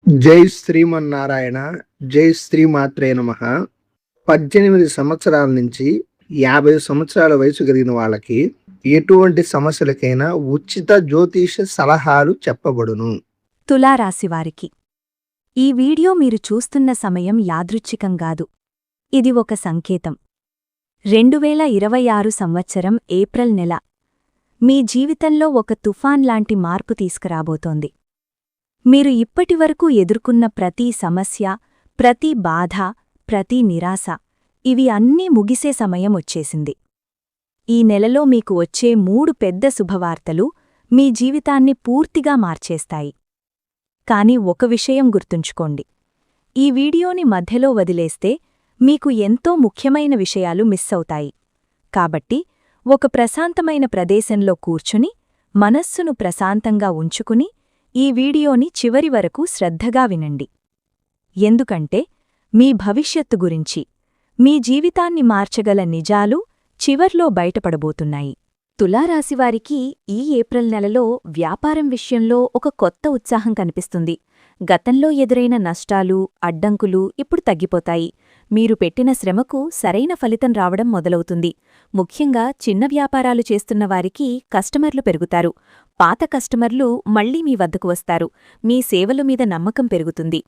జై శ్రీమన్నారాయణ. జై శ్రీమాత్రే నమః. 18 సంవత్సరాల నుంచి 50 సంవత్సరాల వయసు కలిగిన వాళ్ళకి ఎటువంటి సమస్యలకైనా ఉచిత జ్యోతిష సలహాలు చెప్పబడును. తులారాశివారికి ఈ వీడియో మీరు చూస్తున్న సమయం యాదృచ్ఛికం గాదు. ఇది ఒక సంకేతం. 2026 సంవత్సరం ఏప్రిల్ నెల మీ జీవితంలో ఒక తుఫాన్ లాంటి మార్పు తీసుకురాబోతోంది. మీరు ఇప్పటివరకు ఎదుర్కొన్న ప్రతి సమస్య, ప్రతి బాధ, ప్రతి నిరాశ ఇవి అన్నీ ముగిసే సమయం వచ్చేసింది. ఈ నెలలో మీకు వచ్చే 3 పెద్ద శుభవార్తలు మీ జీవితాన్ని పూర్తిగా మార్చేస్తాయి. కాని ఒక విషయం గుర్తుంచుకోండి. ఈ వీడియోని మధ్యలో వదిలేస్తే మీకు ఎంతో ముఖ్యమైన విషయాలు మిస్ అవుతాయి. కాబట్టి ఒక ప్రశాంతమైన ప్రదేశంలో కూర్చుని మనస్సును ప్రశాంతంగా ఉంచుకుని ఈ వీడియోని చివరి వరకు శ్రద్ధగా వినండి. ఎందుకంటే మీ భవిష్యత్తు గురించి, మీ జీవితాన్ని మార్చగల నిజాలు చివర్లో బయటపడబోతున్నాయి. తులారాశివారికి ఈ ఏప్రిల్ నెలలో వ్యాపారం విషయంలో ఒక కొత్త ఉత్సాహం కనిపిస్తుంది. గతంలో ఎదురైన నష్టాలు, అడ్డంకులు ఇప్పుడు తగ్గిపోతాయి. మీరు పెట్టిన శ్రమకు సరైన ఫలితం రావడం మొదలవుతుంది. ముఖ్యంగా చిన్న వ్యాపారాలు చేస్తున్న వారికి కస్టమర్లు పెరుగుతారు. పాత కస్టమర్లు మళ్లీ మీ వద్దకు వస్తారు. మీ సేవల మీద నమ్మకం పెరుగుతుంది.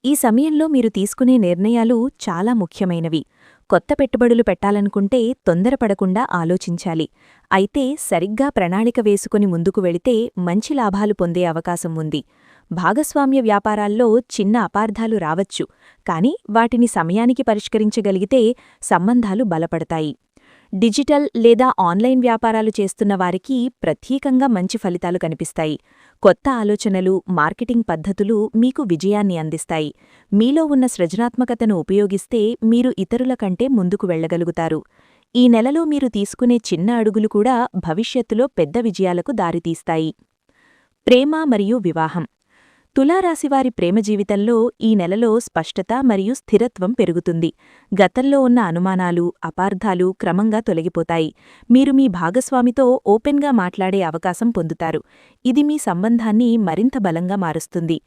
ఈ సమయంలో మీరు తీసుకునే నిర్ణయాలు చాలా ముఖ్యమైనవి. కొత్త పెట్టుబడులు పెట్టాలనుకుంటే తొందరపడకుండా ఆలోచించాలి. అయితే సరిగ్గా ప్రణాళిక వేసుకుని ముందుకు వెళితే మంచి లాభాలు పొందే అవకాశం ఉంది. భాగస్వామ్య వ్యాపారాల్లో చిన్న అపార్థాలు రావచ్చు, కాని వాటిని సమయానికి పరిష్కరించగలిగితే సంబంధాలు బలపడతాయి. డిజిటల్ లేదా ఆన్లైన్ వ్యాపారాలు చేస్తున్న వారికి ప్రత్యేకంగా మంచి ఫలితాలు కనిపిస్తాయి. కొత్త ఆలోచనలు, మార్కెటింగ్ పద్ధతులు మీకు విజయాన్ని అందిస్తాయి. మీలో ఉన్న సృజనాత్మకతను ఉపయోగిస్తే మీరు ఇతరుల కంటే ముందుకు వెళ్లగలుగుతారు. ఈ నెలలో మీరు తీసుకునే చిన్న అడుగులు కూడా భవిష్యత్తులో పెద్ద విజయాలకు దారితీస్తాయి. ప్రేమ మరియు వివాహం. తులారాశివారి ప్రేమ జీవితంలో ఈ నెలలో స్పష్టత మరియు స్థిరత్వం పెరుగుతుంది. గతంలో ఉన్న అనుమానాలు, అపార్థాలు క్రమంగా తొలగిపోతాయి. మీరు మీ భాగస్వామితో ఓపెన్గా మాట్లాడే అవకాశం పొందుతారు. ఇది మీ సంబంధాన్ని మరింత బలంగా మారుస్తుంది.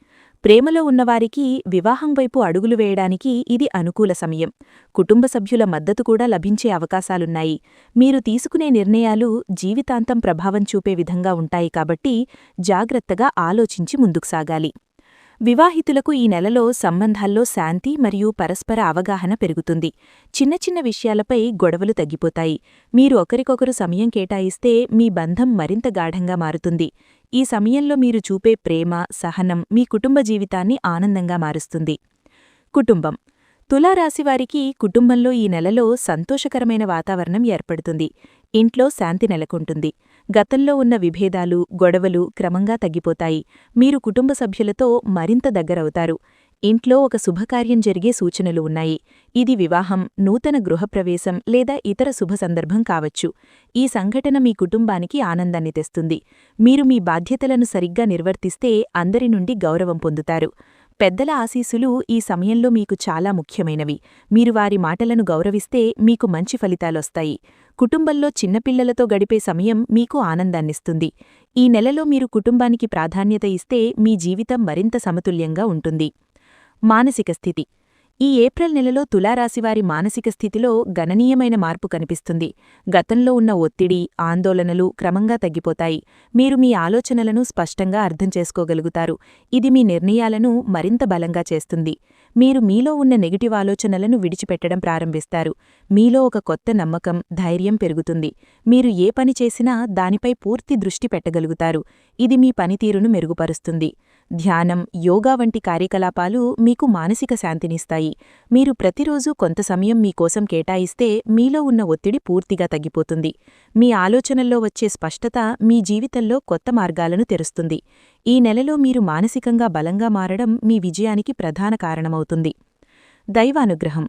ప్రేమలో ఉన్నవారికి వివాహం వైపు అడుగులు వేయడానికి ఇది అనుకూల సమయం. కుటుంబ సభ్యుల మద్దతు కూడా లభించే అవకాశాలున్నాయి. మీరు తీసుకునే నిర్ణయాలు జీవితాంతం ప్రభావం చూపే విధంగా ఉంటాయి కాబట్టి జాగ్రత్తగా ఆలోచించి ముందుకు సాగాలి. వివాహితులకు ఈ నెలలో సంబంధాల్లో శాంతి మరియు పరస్పర అవగాహన పెరుగుతుంది. చిన్న చిన్న విషయాలపై గొడవలు తగ్గిపోతాయి. మీరు ఒకరికొకరు సమయం కేటాయిస్తే మీ బంధం మరింత గాఢంగా మారుతుంది. ఈ సమయంలో మీరు చూపే ప్రేమ, సహనం మీ కుటుంబ జీవితాన్ని ఆనందంగా మారుస్తుంది. కుటుంబం. తులారాశివారికి కుటుంబంలో ఈ నెలలో సంతోషకరమైన వాతావరణం ఏర్పడుతుంది. ఇంట్లో శాంతి నెలకొంటుంది. గతంలో ఉన్న విభేదాలు, గొడవలు క్రమంగా తగ్గిపోతాయి. మీరు కుటుంబ సభ్యులతో మరింత దగ్గరవుతారు. ఇంట్లో ఒక శుభకార్యం జరిగే సూచనలు ఉన్నాయి. ఇది వివాహం, నూతన గృహప్రవేశం లేదా ఇతర శుభ సందర్భం కావచ్చు. ఈ సంఘటన మీ కుటుంబానికి ఆనందాన్ని తెస్తుంది. మీరు మీ బాధ్యతలను సరిగ్గా నిర్వర్తిస్తే అందరి నుండి గౌరవం పొందుతారు. పెద్దల ఆశీస్సులు ఈ సమయంలో మీకు చాలా ముఖ్యమైనవి. మీరు వారి మాటలను గౌరవిస్తే మీకు మంచి ఫలితాలొస్తాయి. కుటుంబంలో చిన్నపిల్లలతో గడిపే సమయం మీకు ఆనందాన్నిస్తుంది. ఈ నెలలో మీరు కుటుంబానికి ప్రాధాన్యత ఇస్తే మీ జీవితం మరింత సమతుల్యంగా ఉంటుంది. మానసిక స్థితి. ఈ ఏప్రిల్ నెలలో తులారాశివారి మానసిక స్థితిలో గణనీయమైన మార్పు కనిపిస్తుంది. గతంలో ఉన్న ఒత్తిడి, ఆందోళనలు క్రమంగా తగ్గిపోతాయి. మీరు మీ ఆలోచనలను స్పష్టంగా అర్థం చేసుకోగలుగుతారు. ఇది మీ నిర్ణయాలను మరింత బలంగా చేస్తుంది. మీరు మీలో ఉన్న నెగటివ్ ఆలోచనలను విడిచిపెట్టడం ప్రారంభిస్తారు. మీలో ఒక కొత్త నమ్మకం, ధైర్యం పెరుగుతుంది. మీరు ఏ పని చేసినా దానిపై పూర్తి దృష్టి పెట్టగలుగుతారు. ఇది మీ పనితీరును మెరుగుపరుస్తుంది. ధ్యానం, యోగా వంటి కార్యకలాపాలు మీకు మానసిక శాంతినిస్తాయి. మీరు ప్రతిరోజూ కొంత సమయం మీకోసం కేటాయిస్తే మీలో ఉన్న ఒత్తిడి పూర్తిగా తగ్గిపోతుంది. మీ ఆలోచనల్లో వచ్చే స్పష్టత మీ జీవితంలో కొత్త మార్గాలను తెరుస్తుంది. ఈ నెలలో మీరు మానసికంగా బలంగా మారడం మీ విజయానికి ప్రధాన కారణమవుతుంది. దైవానుగ్రహం.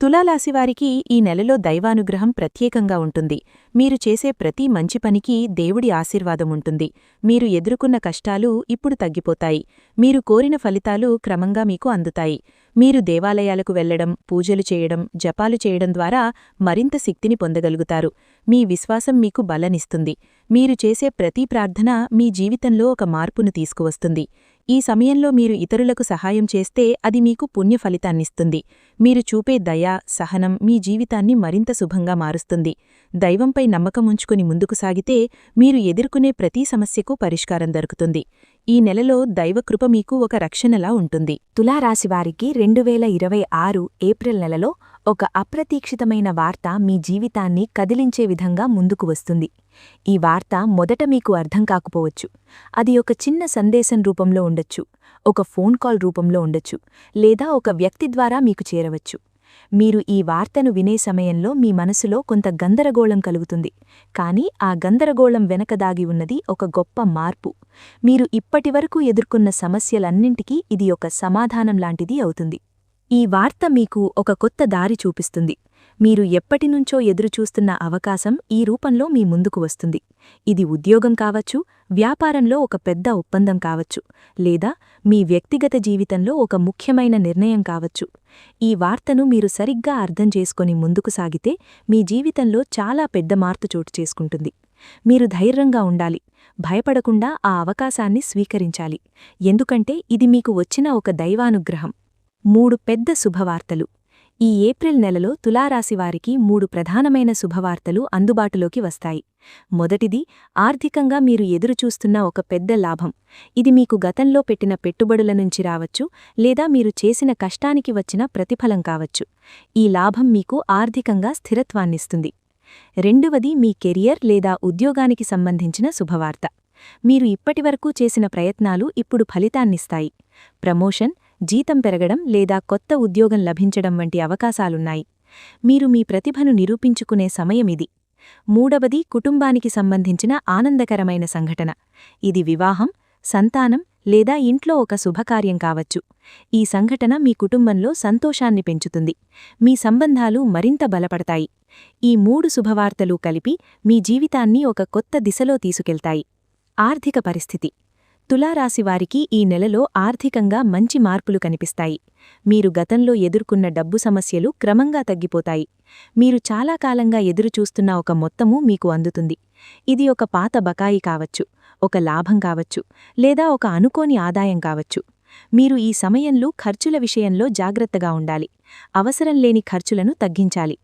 తులారాశివారికి ఈ నెలలో దైవానుగ్రహం ప్రత్యేకంగా ఉంటుంది. మీరు చేసే ప్రతి మంచి పనికి దేవుడి ఆశీర్వాదం ఉంటుంది. మీరు ఎదుర్కొన్న కష్టాలు ఇప్పుడు తగ్గిపోతాయి. మీరు కోరిన ఫలితాలు క్రమంగా మీకు అందుతాయి. మీరు దేవాలయాలకు వెళ్లడం, పూజలు చేయడం, జపాలు చేయడం ద్వారా మరింత శక్తిని పొందగలుగుతారు. మీ విశ్వాసం మీకు బలనిస్తుంది. మీరు చేసే ప్రతి ప్రార్థన మీ జీవితంలో ఒక మార్పును తీసుకువస్తుంది. ఈ సమయంలో మీరు ఇతరులకు సహాయం చేస్తే అది మీకు పుణ్య ఫలితాన్నిస్తుంది. మీరు చూపే దయ, సహనం మీ జీవితాన్ని మరింత శుభంగా మారుస్తుంది. దైవంపై నమ్మకం ఉంచుకుని ముందుకు సాగితే మీరు ఎదుర్కొనే ప్రతి సమస్యకు పరిష్కారం దొరుకుతుంది. ఈ నెలలో దైవకృప మీకు ఒక రక్షణలా ఉంటుంది. తులారాశివారికి 2026 ఏప్రిల్ నెలలో ఒక అప్రతీక్షితమైన వార్త మీ జీవితాన్ని కదిలించే విధంగా ముందుకు వస్తుంది. ఈ వార్త మొదట మీకు అర్థం కాకపోవచ్చు. అది ఒక చిన్న సందేశం రూపంలో ఉండొచ్చు, ఒక ఫోన్ కాల్ రూపంలో ఉండొచ్చు, లేదా ఒక వ్యక్తి ద్వారా మీకు చేరవచ్చు. మీరు ఈ వార్తను వినే సమయంలో మీ మనసులో కొంత గందరగోళం కలుగుతుంది. కానీ ఆ గందరగోళం వెనక దాగి ఉన్నది ఒక గొప్ప మార్పు. మీరు ఇప్పటివరకు ఎదుర్కొన్న సమస్యలన్నింటికీ ఇది ఒక సమాధానం లాంటిది అవుతుంది. ఈ వార్త మీకు ఒక కొత్త దారి చూపిస్తుంది. మీరు ఎప్పటినుంచో ఎదురుచూస్తున్న అవకాశం ఈ రూపంలో మీ ముందుకు వస్తుంది. ఇది ఉద్యోగం కావచ్చు, వ్యాపారంలో ఒక పెద్ద ఒప్పందం కావచ్చు, లేదా మీ వ్యక్తిగత జీవితంలో ఒక ముఖ్యమైన నిర్ణయం కావచ్చు. ఈ వార్తను మీరు సరిగ్గా అర్థం చేసుకొని ముందుకు సాగితే మీ జీవితంలో చాలా పెద్ద మార్పు చోటు చేసుకుంటుంది. మీరు ధైర్యంగా ఉండాలి, భయపడకుండా ఆ అవకాశాన్ని స్వీకరించాలి. ఎందుకంటే ఇది మీకు వచ్చిన ఒక దైవానుగ్రహం. 3 పెద్ద శుభవార్తలు. ఈ ఏప్రిల్ నెలలో తులారాశివారికి 3 ప్రధానమైన శుభవార్తలు అందుబాటులోకి వస్తాయి. మొదటిది, ఆర్థికంగా మీరు ఎదురుచూస్తున్న ఒక పెద్ద లాభం. ఇది మీకు గతంలో పెట్టిన పెట్టుబడుల నుంచి రావచ్చు, లేదా మీరు చేసిన కష్టానికి వచ్చిన ప్రతిఫలం కావచ్చు. ఈ లాభం మీకు ఆర్థికంగా స్థిరత్వాన్నిస్తుంది. రెండవది, మీ కెరియర్ లేదా ఉద్యోగానికి సంబంధించిన శుభవార్త. మీరు ఇప్పటివరకు చేసిన ప్రయత్నాలు ఇప్పుడు ఫలితాన్నిస్తాయి. ప్రమోషన్, జీతం పెరగడం లేదా కొత్త ఉద్యోగం లభించడం వంటి అవకాశాలున్నాయి. మీరు మీ ప్రతిభను నిరూపించుకునే సమయమిది. మూడవది, కుటుంబానికి సంబంధించిన ఆనందకరమైన సంఘటన. ఇది వివాహం, సంతానం లేదా ఇంట్లో ఒక శుభకార్యం కావచ్చు. ఈ సంఘటన మీ కుటుంబంలో సంతోషాన్ని పెంచుతుంది. మీ సంబంధాలు మరింత బలపడతాయి. ఈ 3 శుభవార్తలు కలిపి మీ జీవితాన్ని ఒక కొత్త దిశలో తీసుకెళ్తాయి. ఆర్థిక పరిస్థితి. తులారాశివారికి ఈ నెలలో ఆర్థికంగా మంచి మార్పులు కనిపిస్తాయి. మీరు గతంలో ఎదుర్కొన్న డబ్బు సమస్యలు క్రమంగా తగ్గిపోతాయి. మీరు చాలా కాలంగా ఎదురుచూస్తున్న ఒక మొత్తము మీకు అందుతుంది. ఇది ఒక పాత బకాయి కావచ్చు, ఒక లాభం కావచ్చు, లేదా ఒక అనుకోని ఆదాయం కావచ్చు. మీరు ఈ సమయంలో ఖర్చుల విషయంలో జాగ్రత్తగా ఉండాలి. అవసరం లేని ఖర్చులను తగ్గించాలి.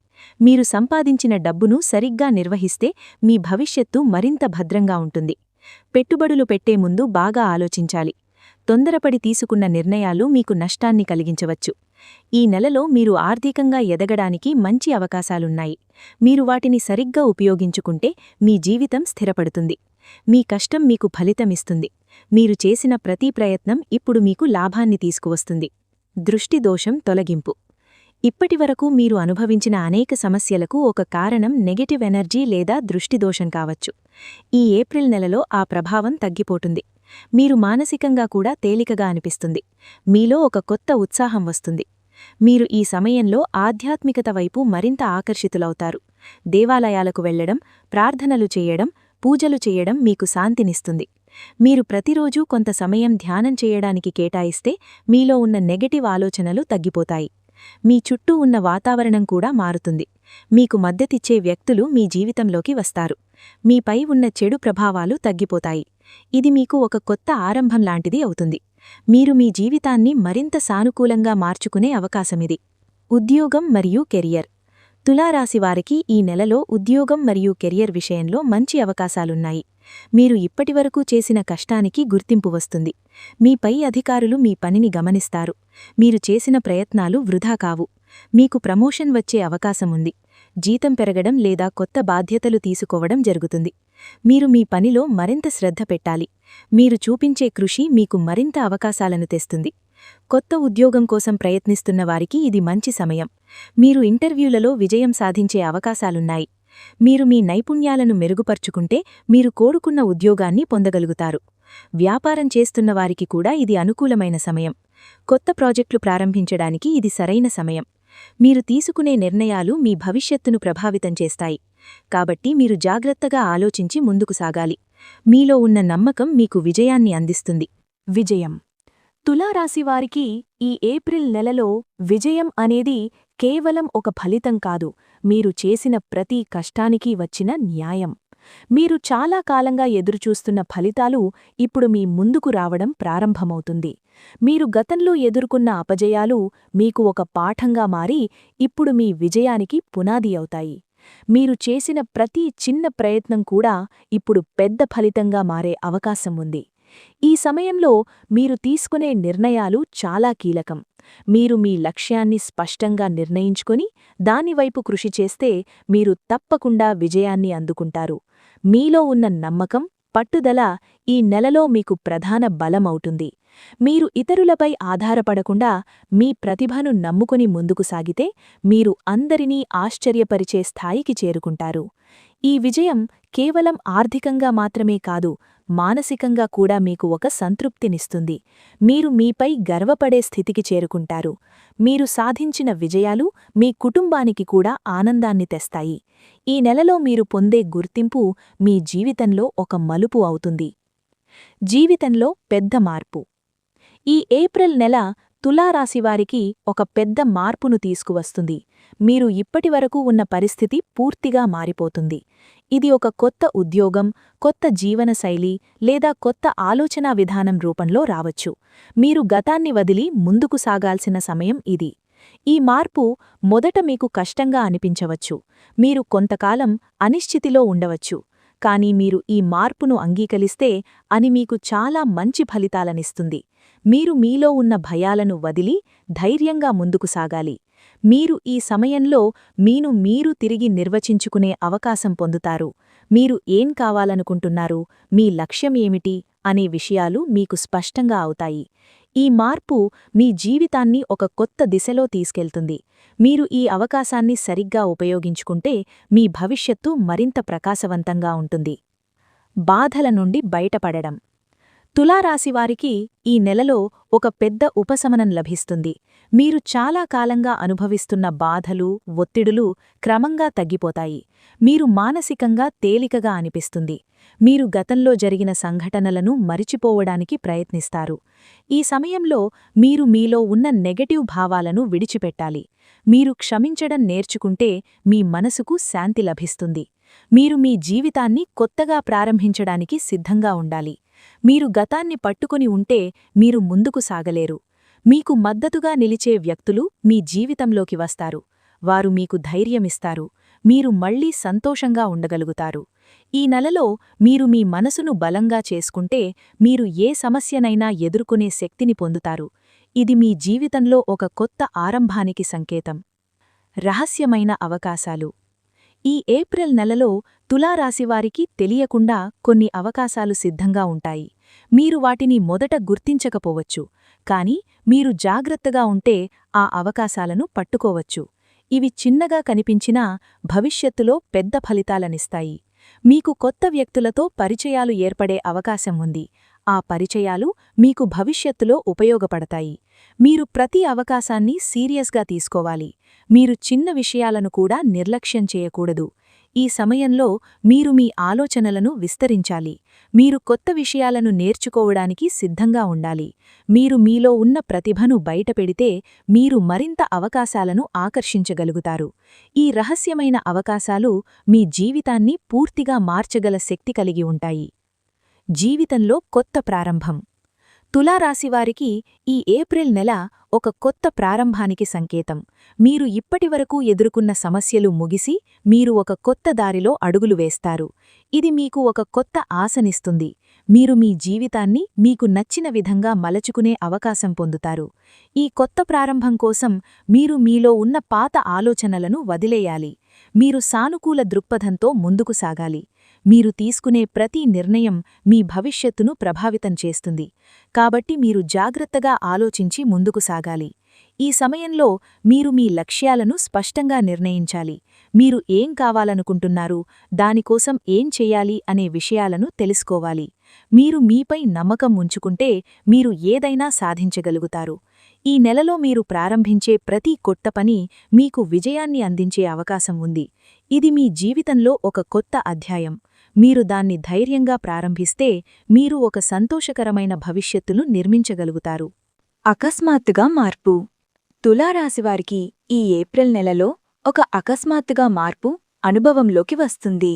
మీరు సంపాదించిన డబ్బును సరిగ్గా నిర్వహిస్తే మీ భవిష్యత్తు మరింత భద్రంగా ఉంటుంది. పెట్టుబడులు పెట్టే ముందు బాగా ఆలోచించాలి. తొందరపడి తీసుకున్న నిర్ణయాలు మీకు నష్టాన్ని కలిగించవచ్చు. ఈ నెలలో మీరు ఆర్థికంగా ఎదగడానికి మంచి అవకాశాలున్నాయి. మీరు వాటిని సరిగ్గా ఉపయోగించుకుంటే మీ జీవితం స్థిరపడుతుంది. మీ కష్టం మీకు ఫలితమిస్తుంది. మీరు చేసిన ప్రతి ప్రయత్నం ఇప్పుడు మీకు లాభాన్ని తీసుకువస్తుంది. దృష్టి దోషం తొలగింపు. ఇప్పటివరకు మీరు అనుభవించిన అనేక సమస్యలకు ఒక కారణం నెగెటివ్ ఎనర్జీ లేదా దృష్టిదోషం కావచ్చు. ఈ ఏప్రిల్ నెలలో ఆ ప్రభావం తగ్గిపోతుంది. మీరు మానసికంగా కూడా తేలికగా అనిపిస్తుంది. మీలో ఒక కొత్త ఉత్సాహం వస్తుంది. మీరు ఈ సమయంలో ఆధ్యాత్మికత వైపు మరింత ఆకర్షితులవుతారు. దేవాలయాలకు వెళ్లడం, ప్రార్థనలు చేయడం, పూజలు చేయడం మీకు శాంతినిస్తుంది. మీరు ప్రతిరోజూ కొంత సమయం ధ్యానం చేయడానికి కేటాయిస్తే మీలో ఉన్న నెగటివ్ ఆలోచనలు తగ్గిపోతాయి. మీ చుట్టూ ఉన్న వాతావరణం కూడా మారుతుంది. మీకు మద్దతిచ్చే వ్యక్తులు మీ జీవితంలోకి వస్తారు. మీపై ఉన్న చెడు ప్రభావాలు తగ్గిపోతాయి. ఇది మీకు ఒక కొత్త ఆరంభం లాంటిది అవుతుంది. మీరు మీ జీవితాన్ని మరింత సానుకూలంగా మార్చుకునే అవకాశమిది. ఉద్యోగం మరియు కెరియర్. తులారాశివారికి ఈ నెలలో ఉద్యోగం మరియు కెరియర్ విషయంలో మంచి అవకాశాలున్నాయి. మీరు ఇప్పటివరకు చేసిన కష్టానికి గుర్తింపు వస్తుంది. మీ పై అధికారులు మీ పనిని గమనిస్తారు. మీరు చేసిన ప్రయత్నాలు వృధా కావు. మీకు ప్రమోషన్ వచ్చే అవకాశముంది. జీతం పెరగడం లేదా కొత్త బాధ్యతలు తీసుకోవడం జరుగుతుంది. మీరు మీ పనిలో మరింత శ్రద్ధ పెట్టాలి. మీరు చూపించే కృషి మీకు మరింత అవకాశాలను తెస్తుంది. కొత్త ఉద్యోగం కోసం ప్రయత్నిస్తున్న వారికి ఇది మంచి సమయం. మీరు ఇంటర్వ్యూలలో విజయం సాధించే అవకాశాలున్నాయి. మీరు మీ నైపుణ్యాలను మెరుగుపర్చుకుంటే మీరు కోరుకున్న ఉద్యోగాన్ని పొందగలుగుతారు. వ్యాపారం చేస్తున్న వారికి కూడా ఇది అనుకూలమైన సమయం. కొత్త ప్రాజెక్టులు ప్రారంభించడానికి ఇది సరైన సమయం. మీరు తీసుకునే నిర్ణయాలు మీ భవిష్యత్తును ప్రభావితం చేస్తాయి. కాబట్టి మీరు జాగ్రత్తగా ఆలోచించి ముందుకు సాగాలి. మీలో ఉన్న నమ్మకం మీకు విజయాన్ని అందిస్తుంది. విజయం. తులారాశివారికి ఈ ఏప్రిల్ నెలలో విజయం అనేది కేవలం ఒక ఫలితం కాదు, మీరు చేసిన ప్రతి కష్టానికి వచ్చిన న్యాయం. మీరు చాలా కాలంగా ఎదురుచూస్తున్న ఫలితాలు ఇప్పుడు మీ ముందుకు రావడం ప్రారంభమవుతుంది. మీరు గతంలో ఎదుర్కొన్న అపజయాలు మీకు ఒక పాఠంగా మారి ఇప్పుడు మీ విజయానికి పునాది అవుతాయి. మీరు చేసిన ప్రతి చిన్న ప్రయత్నం కూడా ఇప్పుడు పెద్ద ఫలితంగా మారే అవకాశం ఉంది. ఈ సమయంలో మీరు తీసుకునే నిర్ణయాలు చాలా కీలకం. మీరు మీ లక్ష్యాన్ని స్పష్టంగా నిర్ణయించుకొని దానివైపు కృషి చేస్తే మీరు తప్పకుండా విజయాన్ని అందుకుంటారు. మీలో ఉన్న నమ్మకం, పట్టుదల ఈ నెలలో మీకు ప్రధాన బలమవుతుంది. మీరు ఇతరులపై ఆధారపడకుండా మీ ప్రతిభను నమ్ముకుని ముందుకు సాగితే మీరు అందరినీ ఆశ్చర్యపరిచే స్థాయికి చేరుకుంటారు. ఈ విజయం కేవలం ఆర్థికంగా మాత్రమే కాదు, మానసికంగా కూడా మీకు ఒక సంతృప్తినిస్తుంది. మీరు మీపై గర్వపడే స్థితికి చేరుకుంటారు. మీరు సాధించిన విజయాలు మీ కుటుంబానికి కూడా ఆనందాన్ని తెస్తాయి. ఈ నెలలో మీరు పొందే గుర్తింపు మీ జీవితంలో ఒక మలుపు అవుతుంది. జీవితంలో పెద్ద మార్పు. ఈ ఏప్రిల్ నెల తులారాశివారికి ఒక పెద్ద మార్పును తీసుకువస్తుంది. మీరు ఇప్పటివరకు ఉన్న పరిస్థితి పూర్తిగా మారిపోతుంది. ఇది ఒక కొత్త ఉద్యోగం, కొత్త జీవనశైలి లేదా కొత్త ఆలోచనా విధానం రూపంలో రావచ్చు. మీరు గతాన్ని వదిలి ముందుకు సాగాల్సిన సమయం ఇది. ఈ మార్పు మొదట మీకు కష్టంగా అనిపించవచ్చు. మీరు కొంతకాలం అనిశ్చితిలో ఉండవచ్చు. కానీ మీరు ఈ మార్పును అంగీకరిస్తే అది మీకు చాలా మంచి ఫలితాలనిస్తుంది. మీరు మీలో ఉన్న భయాలను వదిలి ధైర్యంగా ముందుకు సాగాలి. మీరు ఈ సమయంలో మీరు తిరిగి నిర్వచించుకునే అవకాశం పొందుతారు. మీరు ఏం కావాలనుకుంటున్నారు, మీ లక్ష్యం ఏమిటి అనే విషయాలు మీకు స్పష్టంగా అవుతాయి. ఈ మార్పు మీ జీవితాన్ని ఒక కొత్త దిశలో తీసుకెళ్తుంది. మీరు ఈ అవకాశాన్ని సరిగ్గా ఉపయోగించుకుంటే మీ భవిష్యత్తు మరింత ప్రకాశవంతంగా ఉంటుంది. బాధల నుండి బయటపడడం. తులారాశివారికి ఈ నెలలో ఒక పెద్ద ఉపశమనం లభిస్తుంది. మీరు చాలా కాలంగా అనుభవిస్తున్న బాధలు, ఒత్తిడులు క్రమంగా తగ్గిపోతాయి. మీరు మానసికంగా తేలికగా అనిపిస్తుంది. మీరు గతంలో జరిగిన సంఘటనలను మరిచిపోవడానికి ప్రయత్నిస్తారు. ఈ సమయంలో మీరు మీలో ఉన్న నెగటివ్ భావాలను విడిచిపెట్టాలి. మీరు క్షమించడం నేర్చుకుంటే మీ మనసుకు శాంతి లభిస్తుంది. మీరు మీ జీవితాన్ని కొత్తగా ప్రారంభించడానికి సిద్ధంగా ఉండాలి. మీరు గతాన్ని పట్టుకుని ఉంటే మీరు ముందుకు సాగలేరు. మీకు మద్దతుగా నిలిచే వ్యక్తులు మీ జీవితంలోకి వస్తారు. వారు మీకు ధైర్యమిస్తారు. మీరు మళ్లీ సంతోషంగా ఉండగలుగుతారు. ఈ నెలలో మీరు మీ మనసును బలంగా చేసుకుంటే మీరు ఏ సమస్యనైనా ఎదుర్కొనే శక్తిని పొందుతారు. ఇది మీ జీవితంలో ఒక కొత్త ఆరంభానికి సంకేతం. రహస్యమైన అవకాశాలు. ఈ ఏప్రిల్ నెలలో తులారాశివారికి తెలియకుండా కొన్ని అవకాశాలు సిద్ధంగా ఉంటాయి. మీరు వాటిని మొదట గుర్తించకపోవచ్చు, కాని మీరు జాగ్రత్తగా ఉంటే ఆ అవకాశాలను పట్టుకోవచ్చు. ఇవి చిన్నగా కనిపించినా భవిష్యత్తులో పెద్ద ఫలితాలనిస్తాయి. మీకు కొత్త వ్యక్తులతో పరిచయాలు ఏర్పడే అవకాశం ఉంది. ఆ పరిచయాలు మీకు భవిష్యత్తులో ఉపయోగపడతాయి. మీరు ప్రతి అవకాశాన్ని సీరియస్గా తీసుకోవాలి. మీరు చిన్న విషయాలను కూడా నిర్లక్ష్యం చేయకూడదు. ఈ సమయంలో మీరు మీ ఆలోచనలను విస్తరించాలి. మీరు కొత్త విషయాలను నేర్చుకోవడానికి సిద్ధంగా ఉండాలి. మీరు మీలో ఉన్న ప్రతిభను బయటపెడితే మీరు మరింత అవకాశాలను ఆకర్షించగలుగుతారు. ఈ రహస్యమైన అవకాశాలు మీ జీవితాన్ని పూర్తిగా మార్చగల శక్తి కలిగి ఉంటాయి. జీవితంలో కొత్త ప్రారంభం. తులారాశివారికి ఈ ఏప్రిల్ నెల ఒక కొత్త ప్రారంభానికి సంకేతం. మీరు ఇప్పటివరకు ఎదుర్కొన్న సమస్యలు ముగిసి మీరు ఒక కొత్త దారిలో అడుగులు వేస్తారు. ఇది మీకు ఒక కొత్త ఆశనిస్తుంది. మీరు మీ జీవితాన్ని మీకు నచ్చిన విధంగా మలచుకునే అవకాశం పొందుతారు. ఈ కొత్త ప్రారంభం కోసం మీరు మీలో ఉన్న పాత ఆలోచనలను వదిలేయాలి. మీరు సానుకూల దృక్పథంతో ముందుకు సాగాలి. మీరు తీసుకునే ప్రతి నిర్ణయం మీ భవిష్యత్తును ప్రభావితం చేస్తుంది. కాబట్టి మీరు జాగ్రత్తగా ఆలోచించి ముందుకు సాగాలి. ఈ సమయంలో మీరు మీ లక్ష్యాలను స్పష్టంగా నిర్ణయించాలి. మీరు ఏం కావాలనుకుంటున్నారు, దానికోసం ఏం చెయ్యాలి అనే విషయాలను తెలుసుకోవాలి. మీరు మీపై నమ్మకం ఉంచుకుంటే మీరు ఏదైనా సాధించగలుగుతారు. ఈ నెలలో మీరు ప్రారంభించే ప్రతి కొత్త పని మీకు విజయాన్ని అందించే అవకాశం ఉంది. ఇది మీ జీవితంలో ఒక కొత్త అధ్యాయం. మీరు దాన్ని ధైర్యంగా ప్రారంభిస్తే మీరు ఒక సంతోషకరమైన భవిష్యత్తును నిర్మించగలుగుతారు. అకస్మాత్తుగా మార్పు. తులారాశివారికి ఈ ఏప్రిల్ నెలలో ఒక అకస్మాత్తుగా మార్పు అనుభవంలోకి వస్తుంది.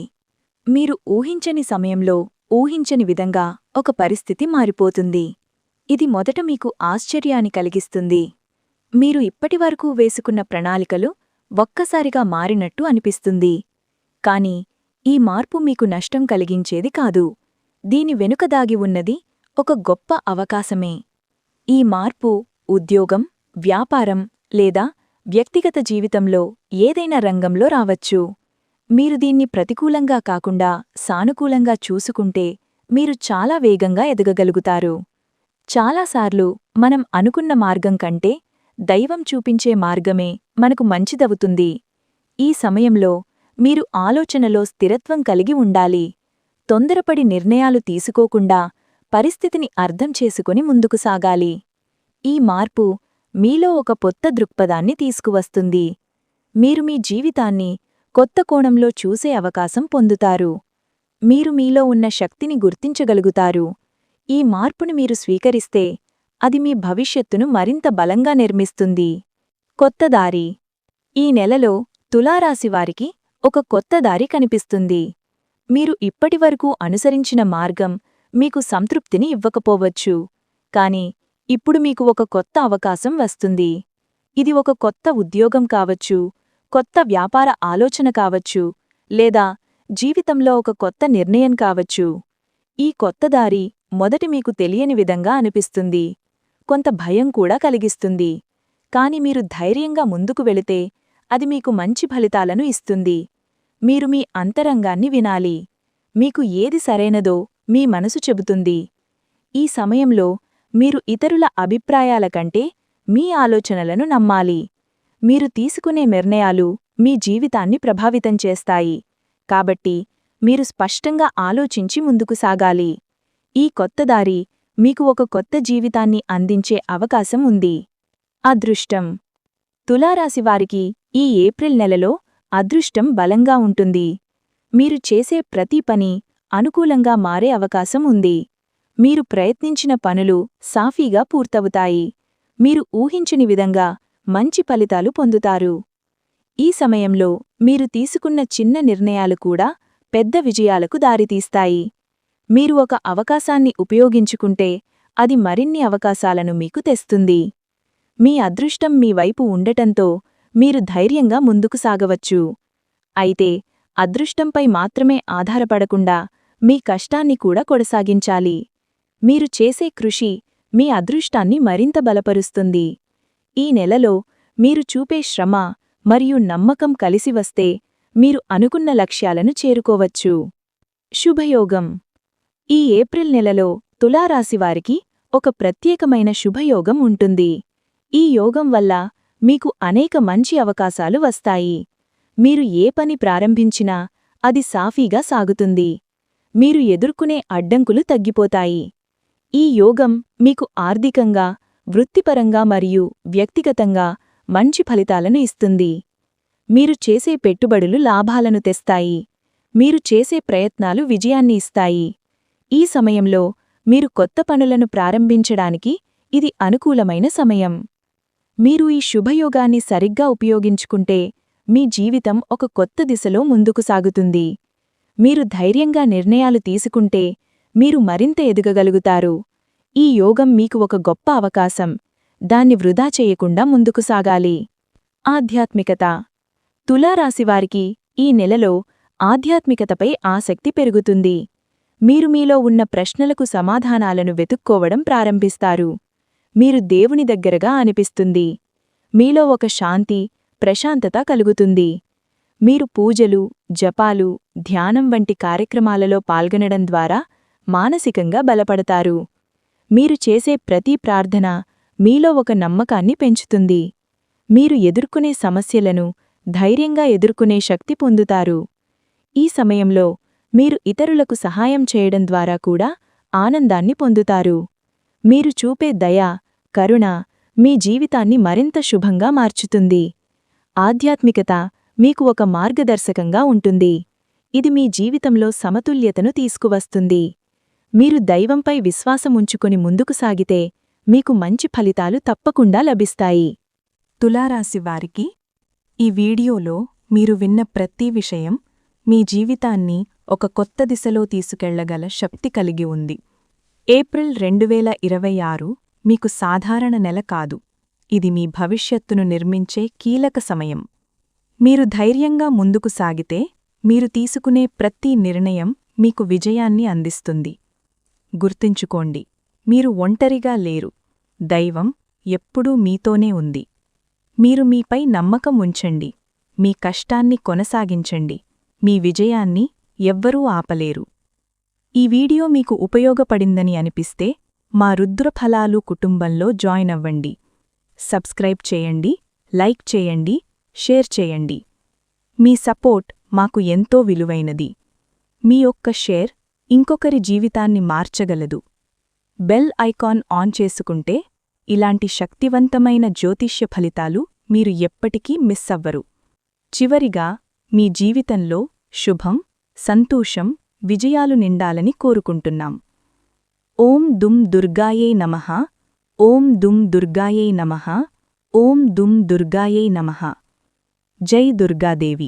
మీరు ఊహించని సమయంలో ఊహించని విధంగా ఒక పరిస్థితి మారిపోతుంది. ఇది మొదట మీకు ఆశ్చర్యాన్ని కలిగిస్తుంది. మీరు ఇప్పటివరకు వేసుకున్న ప్రణాళికలు ఒక్కసారిగా మారినట్టు అనిపిస్తుంది. కాని ఈ మార్పు మీకు నష్టం కలిగించేది కాదు. దీని వెనుక దాగి ఉన్నది ఒక గొప్ప అవకాశమే. ఈ మార్పు ఉద్యోగం, వ్యాపారం లేదా వ్యక్తిగత జీవితంలో ఏదైనా రంగంలో రావచ్చు. మీరు దీన్ని ప్రతికూలంగా కాకుండా సానుకూలంగా చూసుకుంటే మీరు చాలా వేగంగా ఎదగగలుగుతారు. చాలాసార్లు మనం అనుకున్న మార్గం కంటే దైవం చూపించే మార్గమే మనకు మంచిదవుతుంది. ఈ సమయంలో మీరు ఆలోచనలో స్థిరత్వం కలిగి ఉండాలి. తొందరపడి నిర్ణయాలు తీసుకోకుండా పరిస్థితిని అర్థం చేసుకుని ముందుకు సాగాలి. ఈ మార్పు మీలో ఒక కొత్త దృక్పథాన్ని తీసుకువస్తుంది. మీరు మీ జీవితాన్ని కొత్త కోణంలో చూసే అవకాశం పొందుతారు. మీరు మీలో ఉన్న శక్తిని గుర్తించగలుగుతారు. ఈ మార్పుని మీరు స్వీకరిస్తే అది మీ భవిష్యత్తును మరింత బలంగా నిర్మిస్తుంది. కొత్త దారి. ఈ నెలలో తులారాశివారికి ఒక కొత్త దారి కనిపిస్తుంది. మీరు ఇప్పటివరకు అనుసరించిన మార్గం మీకు సంతృప్తిని ఇవ్వకపోవచ్చు. కాని ఇప్పుడు మీకు ఒక కొత్త అవకాశం వస్తుంది. ఇది ఒక కొత్త ఉద్యోగం కావచ్చు, కొత్త వ్యాపార ఆలోచన కావచ్చు, లేదా జీవితంలో ఒక కొత్త నిర్ణయం కావచ్చు. ఈ కొత్త దారి మొదటి మీకు తెలియని విధంగా అనిపిస్తుంది. కొంత భయం కూడా కలిగిస్తుంది. కాని మీరు ధైర్యంగా ముందుకు వెళితే అది మీకు మంచి ఫలితాలను ఇస్తుంది. మీరు మీ అంతరంగాన్ని వినాలి. మీకు ఏది సరైనదో మీ మనసు చెబుతుంది. ఈ సమయంలో మీరు ఇతరుల అభిప్రాయాల కంటే మీ ఆలోచనలను నమ్మాలి. మీరు తీసుకునే నిర్ణయాలు మీ జీవితాన్ని ప్రభావితం చేస్తాయి. కాబట్టి మీరు స్పష్టంగా ఆలోచించి ముందుకు సాగాలి. ఈ కొత్త దారి మీకు ఒక కొత్త జీవితాన్ని అందించే అవకాశం ఉంది. అదృష్టం. తులారాశివారికి ఈ ఏప్రిల్ నెలలో అదృష్టం బలంగా ఉంటుంది. మీరు చేసే ప్రతి పని అనుకూలంగా మారే అవకాశం ఉంది. మీరు ప్రయత్నించిన పనులు సాఫీగా పూర్తవుతాయి. మీరు ఊహించని విధంగా మంచి ఫలితాలు పొందుతారు. ఈ సమయంలో మీరు తీసుకున్న చిన్న నిర్ణయాలు కూడా పెద్ద విజయాలకు దారితీస్తాయి. మీరు ఒక అవకాశాన్ని ఉపయోగించుకుంటే అది మరిన్ని అవకాశాలను మీకు తెస్తుంది. మీ అదృష్టం మీ వైపు ఉండటంతో మీరు ధైర్యంగా ముందుకు సాగవచ్చు. అయితే అదృష్టంపై మాత్రమే ఆధారపడకుండా మీ కష్టాన్ని కూడా కొనసాగించాలి. మీరు చేసే కృషి మీ అదృష్టాన్ని మరింత బలపరుస్తుంది. ఈ నెలలో మీరు చూపే శ్రమ మరియు నమ్మకం కలిసి వస్తే మీరు అనుకున్న లక్ష్యాలను చేరుకోవచ్చు. శుభయోగం. ఈ ఏప్రిల్ నెలలో తులారాశివారికి ఒక ప్రత్యేకమైన శుభయోగం ఉంటుంది. ఈ యోగం వల్ల మీకు అనేక మంచి అవకాశాలు వస్తాయి. మీరు ఏ పని ప్రారంభించినా అది సాఫీగా సాగుతుంది. మీరు ఎదుర్కొనే అడ్డంకులు తగ్గిపోతాయి. ఈ యోగం మీకు ఆర్థికంగా, వృత్తిపరంగా మరియు వ్యక్తిగతంగా మంచి ఫలితాలను ఇస్తుంది. మీరు చేసే పెట్టుబడులు లాభాలను తెస్తాయి. మీరు చేసే ప్రయత్నాలు విజయాన్ని ఇస్తాయి. ఈ సమయంలో మీరు కొత్త పనులను ప్రారంభించడానికి ఇది అనుకూలమైన సమయం. మీరు ఈ శుభయోగాన్ని సరిగ్గా ఉపయోగించుకుంటే మీ జీవితం ఒక కొత్త దిశలో ముందుకు సాగుతుంది. మీరు ధైర్యంగా నిర్ణయాలు తీసుకుంటే మీరు మరింత ఎదగగలుగుతారు. ఈ యోగం మీకు ఒక గొప్ప అవకాశం. దాన్ని వృధా చేయకుండా ముందుకు సాగాలి. ఆధ్యాత్మికత. తులారాశివారికి ఈ నెలలో ఆధ్యాత్మికతపై ఆసక్తి పెరుగుతుంది. మీరు మీలో ఉన్న ప్రశ్నలకు సమాధానాలను వెతుక్కోవడం ప్రారంభిస్తారు. మీరు దేవుని దగ్గరగా అనిపిస్తుంది. మీలో ఒక శాంతి, ప్రశాంతత కలుగుతుంది. మీరు పూజలు, జపాలు, ధ్యానం వంటి కార్యక్రమాలలో పాల్గొనడం ద్వారా మానసికంగా బలపడతారు. మీరు చేసే ప్రతి ప్రార్థన మీలో ఒక నమ్మకాన్ని పెంచుతుంది. మీరు ఎదుర్కొనే సమస్యలను ధైర్యంగా ఎదుర్కొనే శక్తి పొందుతారు. ఈ సమయంలో మీరు ఇతరులకు సహాయం చేయడం ద్వారా కూడా ఆనందాన్ని పొందుతారు. మీరు చూపే దయ, కరుణ మీ జీవితాన్ని మరింత శుభంగా మార్చుతుంది. ఆధ్యాత్మికత మీకు ఒక మార్గదర్శకంగా ఉంటుంది. ఇది మీ జీవితంలో సమతుల్యతను తీసుకువస్తుంది. మీరు దైవంపై విశ్వాసముంచుకొని ముందుకు సాగితే మీకు మంచి ఫలితాలు తప్పకుండా లభిస్తాయి. తులారాశివారికి ఈ వీడియోలో మీరు విన్న ప్రతి విషయం మీ జీవితాన్ని ఒక కొత్త దిశలో తీసుకెళ్లగల శక్తి కలిగి ఉంది. ఏప్రిల్ 2026 మీకు సాధారణ నెల కాదు. ఇది మీ భవిష్యత్తును నిర్మించే కీలక సమయం. మీరు ధైర్యంగా ముందుకు సాగితే మీరు తీసుకునే ప్రతి నిర్ణయం మీకు విజయాన్ని అందిస్తుంది. గుర్తుంచుకోండి, మీరు ఒంటరిగా లేరు. దైవం ఎప్పుడూ మీతోనే ఉంది. మీరు మీపై నమ్మకం ఉంచండి. మీ కష్టాన్ని కొనసాగించండి. మీ విజయాన్ని ఎవ్వరూ ఆపలేరు. ఈ వీడియో మీకు ఉపయోగపడిందని అనిపిస్తే మా రుద్రఫలాలు కుటుంబంలో జాయిన్ అవ్వండి. సబ్స్క్రైబ్ చేయండి, లైక్ చేయండి, షేర్ చేయండి. మీ సపోర్ట్ మాకు ఎంతో విలువైనది. మీ ఒక్క షేర్ ఇంకొకరి జీవితాన్ని మార్చగలదు. బెల్ ఐకాన్ ఆన్ చేసుకుంటే ఇలాంటి శక్తివంతమైన జ్యోతిష్య ఫలితాలు మీరు ఎప్పటికీ మిస్ అవ్వరు. చివరిగా, మీ జీవితంలో శుభం, సంతోషం, విజయాలు నిండాలని కోరుకుంటున్నాం. ఓం దుం దుర్గాయై నమః. ఓం దుం దుర్గాయై నమః. ఓం దుం దుర్గాయై నమః. జై దుర్గాదేవి.